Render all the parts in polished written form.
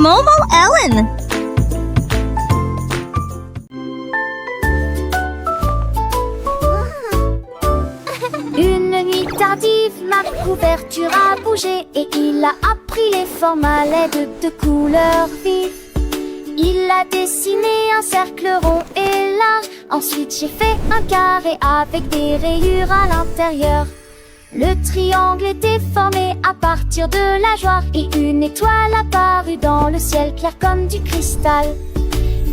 Momo Ellen. Une nuit tardive, ma couverture a bougé et il a appris les formes à l'aide de couleurs vives. Il a dessiné un cercle rond et large. Ensuite j'ai fait un carré avec des rayures à l'intérieur. Le triangle était formé à partir de la joie et une étoile apparut dans le ciel clair comme du cristal.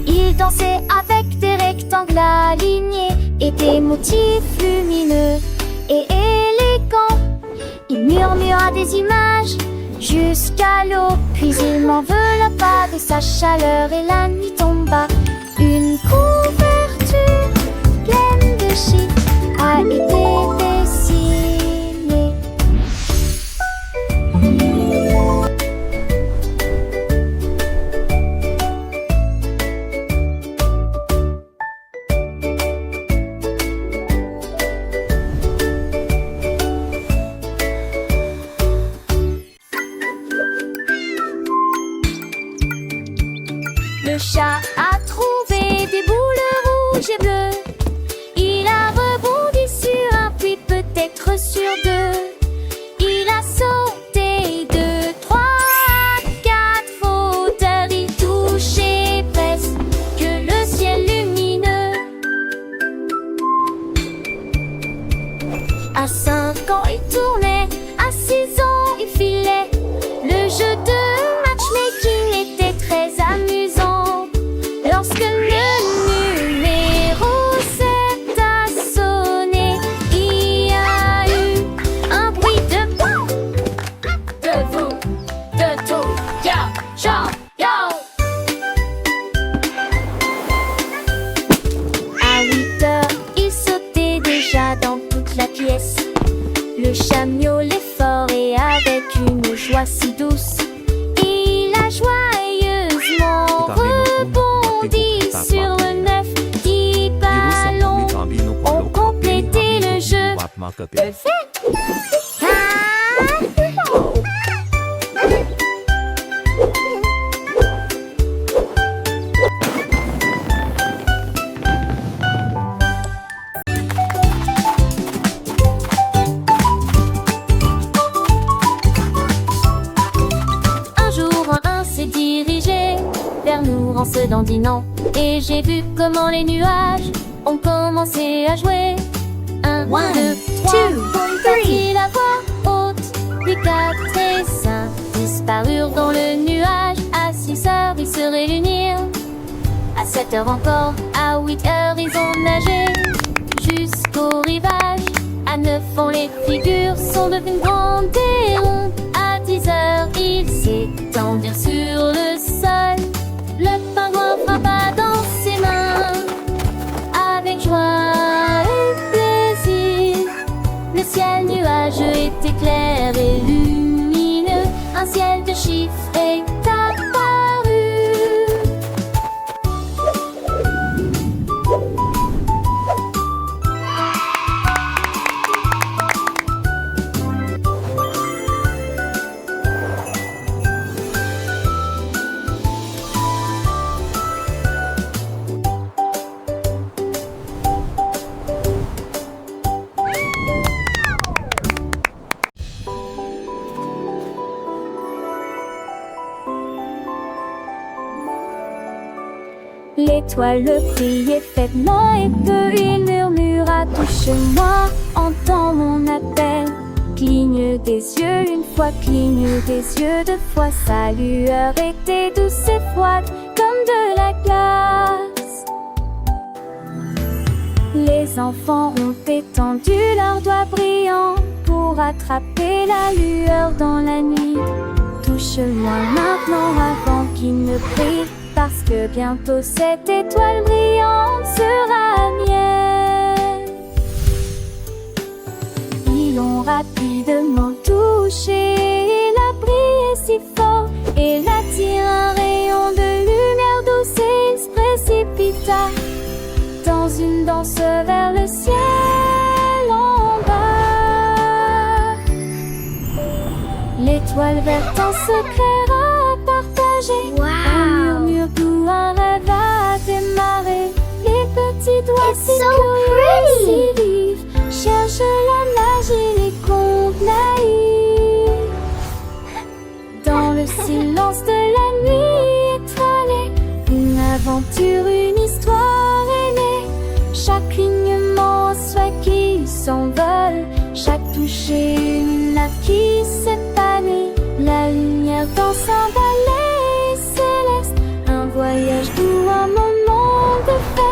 Il dansait avec des rectangles alignés et des motifs lumineux et élégants. Il murmura des images jusqu'à l'aube, puis il m'enveloppa de sa chaleur et la nuit tomba. Une couverture pleine de chiffres a été dessinée. Le chat a trouvé des boules rouges et bleues. Il a rebondi sur un puis peut-être sur deux. Il a sauté de 3 à 4 fauteurs. Il touchait presque le ciel lumineux. À 5 ans il tournait, à 6 ans il filait. Le jeu de matchmaking était très amusant. Lorsque le numéro 7 a sonné, il y a eu un bruit de vous, de tout, yo, yo. À 8 heures, il sautait déjà dans toute la pièce. Le chat miaulait fort et avec une joie si douce. Il a joyeusement rebondi sur le 9. 10 ballons ont complété le jeu. Un jour, un s'est dirigé vers nous en se dandinant. Et j'ai vu comment les nuages ont commencé à jouer. 1, 2, 3, partit la voix haute. Puis 4 et 5 disparurent dans le nuage. À 6 heures, ils se réunirent. À 7 heures encore, à 8 heures, ils ont nagé jusqu'au rivage. À 9 ans, les figures sont devenues grandes et rondes. À 10 heures, ils s'étendirent sur le sol. Le pingouin frappa dans ses mains avec joie et plaisir. Le ciel nuageux était clair et lumineux. Un ciel de chiffres est apparu. L'étoile le priait faiblement et peu il murmura: touche-moi, entends mon appel. Cligne des yeux une fois, cligne des yeux deux fois. Sa lueur était douce et froide comme de la glace. Les enfants ont étendu leurs doigts brillants pour attraper la lueur dans la nuit. Touche-moi maintenant avant qu'il ne brille, parce que bientôt cette étoile brillante sera mienne. Ils l'ont rapidement touché, il a brillé si fort. Il attire un rayon de lumière douce et il se précipita dans une danse vers le ciel en bas. L'étoile verte en secret à partager. It's so pretty. Cherche la magie, les contes naïfs. Dans le silence de la nuit étoilée, une aventure, une histoire est née. Chaque clignement, un souhait qui s'envole. Chaque toucher, une nappe qui s'épanouit. La lumière danse un ballet céleste. Un voyage doux, un moment de fête.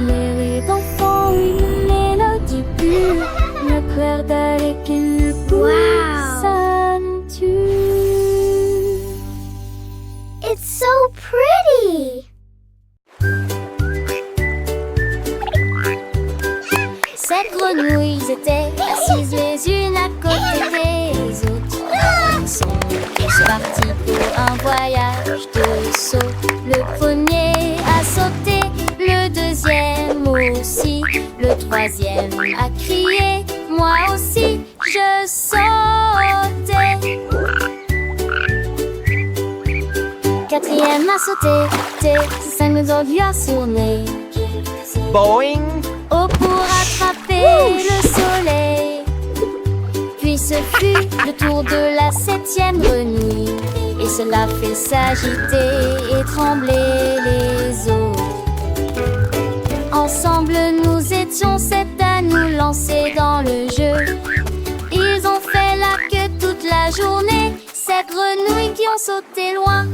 Les rires d'enfants, une mélodie pure. Le clair d'aller qui le pousse à nous tue. It's so pretty. Sept grenouilles étaient assises les unes à côté des autres. Ils sont tous partis pour un voyage de saut. Le premier a sauté, le deuxième aussi. Le troisième a crié, moi aussi je sautais. Quatrième a sauté, cinq doigts à son nez. Boing! Oh, pour attraper le soleil. Puis ce fut le tour de la septième grenouille. Et cela fait s'agiter et trembler les autres. Ensemble nous étions sept à nous lancer dans le jeu. Ils ont fait la queue toute la journée. Sept grenouilles qui ont sauté loin.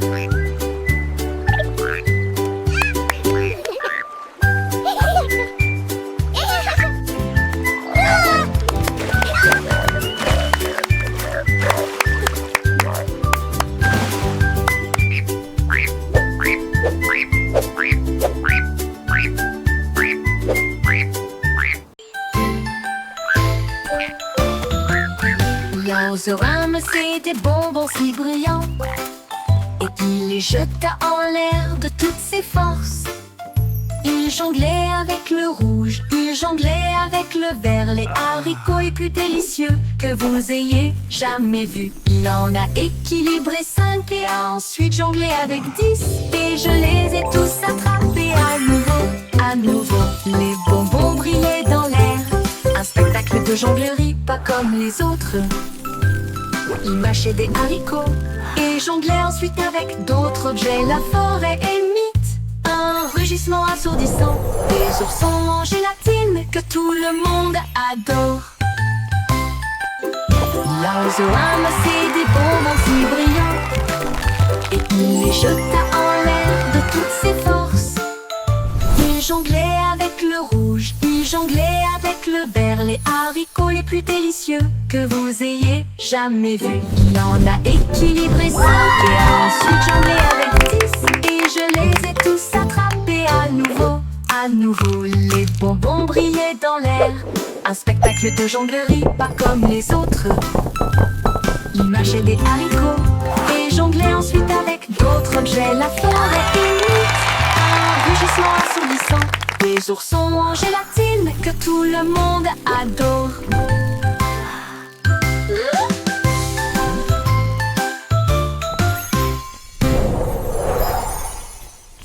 L'oiseau ramassait des bonbons si brillants et il les jeta en l'air de toutes ses forces. Il jonglait avec le rouge, il jonglait avec le vert. Les haricots les plus délicieux que vous ayez jamais vus. Il en a équilibré 5 et a ensuite jonglé avec 10. Et je les ai tous attrapés à nouveau, à nouveau. Les bonbons brillaient dans l'air. Un spectacle de jonglerie pas comme les autres. Il mâchait des haricots et jonglait ensuite avec d'autres objets. La forêt imite un rugissement assourdissant. Des oursons en gélatine que tout le monde adore. L'oiseau ramassait des bonbons si brillants et il les jeta en l'air de toutes ses forces. Il jonglait avec le rouge, il jonglait avec le vert. Les haricots les plus délicieux que vous ayez jamais vus. Il en a équilibré 5 et a ensuite jonglé avec 10. Et je les ai tous attrapés à nouveau, à nouveau. Les bonbons brillaient dans l'air. Un spectacle de jonglerie pas comme les autres. Il mâchait des haricots et jonglait ensuite avec d'autres objets. La forêt imite un rugissement assourdissant. Des oursons en gélatine que tout le monde adore.